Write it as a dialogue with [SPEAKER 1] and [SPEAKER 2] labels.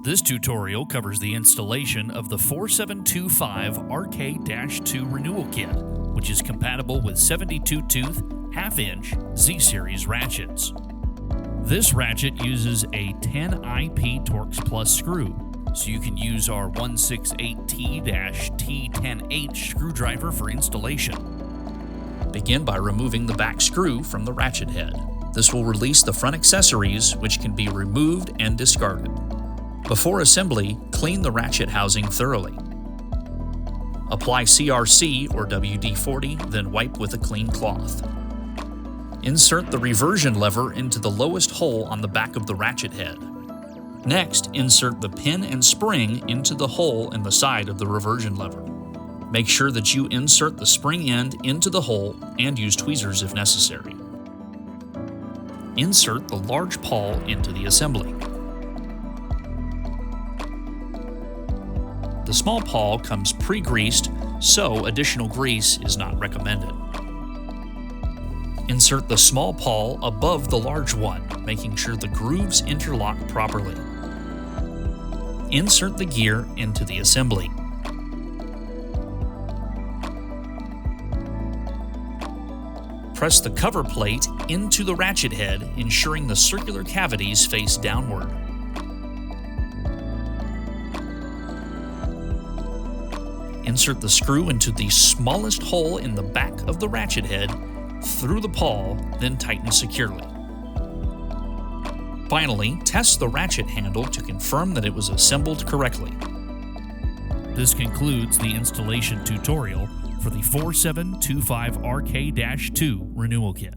[SPEAKER 1] This tutorial covers the installation of the 4725RK-2 renewal kit, which is compatible with 72-tooth, half-inch Z-series ratchets. This ratchet uses a 10IP Torx Plus screw, so you can use our 168T-T10H screwdriver for installation. Begin by removing the back screw from the ratchet head. This will release the front accessories, which can be removed and discarded. Before assembly, clean the ratchet housing thoroughly. Apply CRC or WD-40, then wipe with a clean cloth. Insert the reversion lever into the lowest hole on the back of the ratchet head. Next, insert the pin and spring into the hole in the side of the reversion lever. Make sure that you insert the spring end into the hole and use tweezers if necessary. Insert the large pawl into the assembly. The small pawl comes pre-greased, so additional grease is not recommended. Insert the small pawl above the large one, making sure the grooves interlock properly. Insert the gear into the assembly. Press the cover plate into the ratchet head, ensuring the circular cavities face downward. Insert the screw into the smallest hole in the back of the ratchet head, through the pawl, then tighten securely. Finally, test the ratchet handle to confirm that it was assembled correctly. This concludes the installation tutorial for the 4725RK-2 renewal kit.